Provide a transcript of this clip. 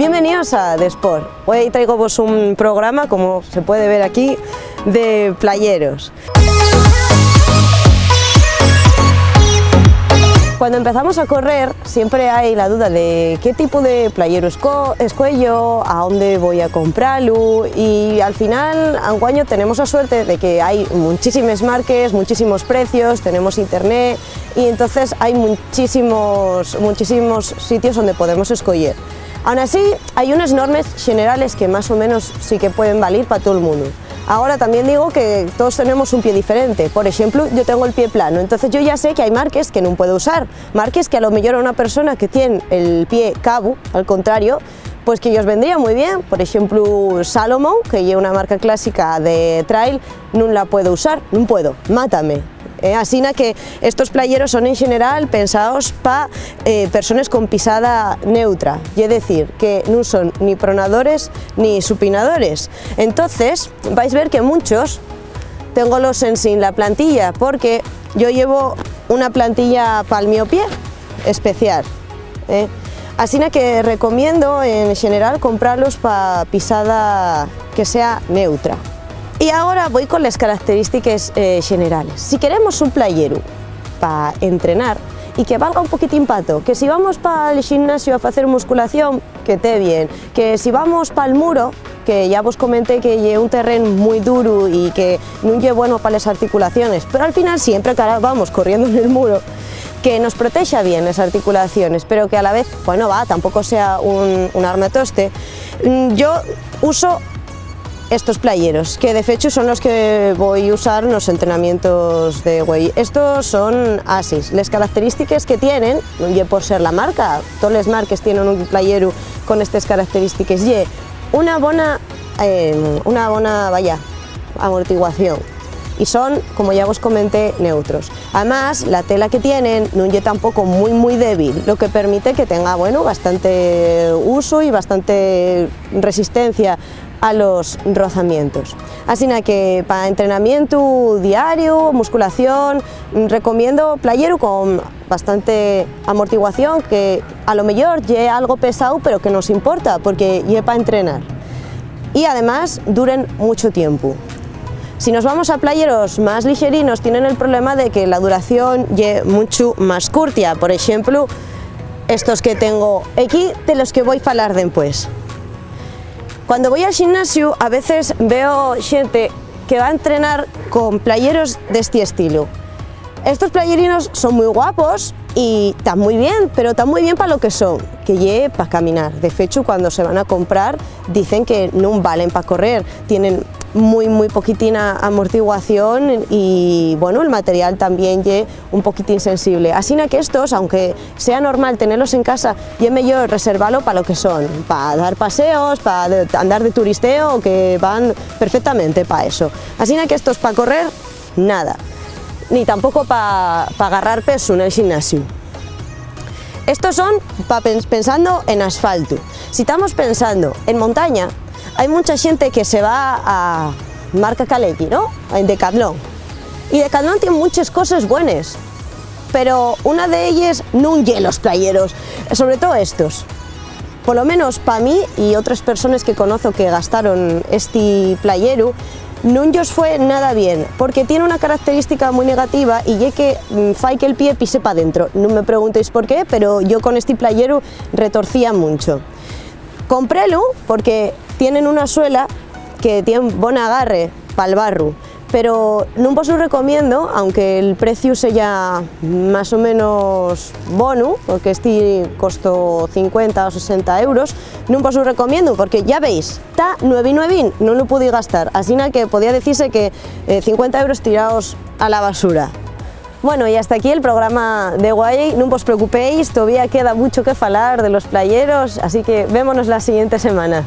Bienvenidos a The Sport. Hoy traigo vos un programa, como se puede ver aquí, de playeros. Cuando empezamos a correr siempre hay la duda de qué tipo de playero escuello, a dónde voy a comprarlo, y al final anguaño tenemos la suerte de que hay muchísimas marcas, muchísimos precios, tenemos internet y entonces hay muchísimos sitios donde podemos escoger. Aún así hay unas normas generales que más o menos sí que pueden valer para todo el mundo. Ahora también digo que todos tenemos un pie diferente. Por ejemplo, yo tengo el pie plano, entonces yo ya sé que hay marcas que no puedo usar, marcas que a lo mejor a una persona que tiene el pie cabo, al contrario, pues que ellos vendría muy bien. Por ejemplo, Salomon, que es una marca clásica de trail, no la puedo usar, no puedo, mátame. Así que estos playeros son en general pensados para personas con pisada neutra, es decir, que no son ni pronadores ni supinadores. Entonces vais a ver que muchos tengo los en sin la plantilla, porque yo llevo una plantilla para el mío pie especial. Así que recomiendo en general comprarlos para pisada que sea neutra. Y ahora voy con las características generales. Si queremos un playero para entrenar y que valga un poquitín pato, que si vamos para el gimnasio a hacer musculación, que esté bien, que si vamos para el muro, que ya os comenté que es un terreno muy duro y que no es bueno para las articulaciones, pero al final siempre que vamos corriendo en el muro, que nos proteja bien las articulaciones, pero que a la vez, bueno, tampoco sea un armatoste. Yo uso estos playeros, que de hecho son los que voy a usar en los entrenamientos de güey. Estos son Asics. Las características que tienen, y por ser la marca, todas las marcas tienen un playero con estas características, y una buena amortiguación. Y son, como ya os comenté, neutros. Además, la tela que tienen no es tampoco muy débil, lo que permite que tenga bastante uso y bastante resistencia a los rozamientos. Así que para entrenamiento diario, musculación, recomiendo playero con bastante amortiguación, que a lo mejor lleve algo pesado, pero que nos importa porque lleve para entrenar. Y además duren mucho tiempo. Si nos vamos a playeros más ligerinos, tienen el problema de que la duración es mucho más corta. Por ejemplo, estos que tengo aquí, de los que voy a hablar después. Cuando voy al gimnasio, a veces veo gente que va a entrenar con playeros de este estilo. Estos playerinos son muy guapos y están muy bien, pero están muy bien para lo que son, que lleve para caminar. De hecho, cuando se van a comprar, dicen que no valen para correr, tienen muy poquitina amortiguación y bueno, el material también es un poquitín sensible. Así que estos, aunque sea normal tenerlos en casa, es mejor reservarlo para lo que son, para dar paseos, para andar de turisteo, que van perfectamente para eso. Así que estos para correr, nada, ni tampoco para agarrar peso en el gimnasio. Estos son pensando en asfalto. Si estamos pensando en montaña, hay mucha gente que se va a marca Kaleki, ¿no? En Decathlon. Y Decathlon tiene muchas cosas buenas, pero una de ellas no es los playeros, sobre todo estos. Por lo menos para mí y otras personas que conozco que gastaron este playero, no os fue nada bien, porque tiene una característica muy negativa y es que hace que el pie pise para adentro. No me preguntéis por qué, pero yo con este playero retorcía mucho. Comprélo porque tienen una suela que tiene buen agarre para el barro, pero no os lo recomiendo, aunque el precio sea más o menos bono, porque este costó 50 o 60 euros, no os lo recomiendo porque ya veis, está 9,9, no lo podéis gastar, así que podría decirse que 50 euros tirados a la basura. Bueno, y hasta aquí el programa de hoy. No os preocupéis, todavía queda mucho que hablar de los playeros, así que vémonos la siguiente semana.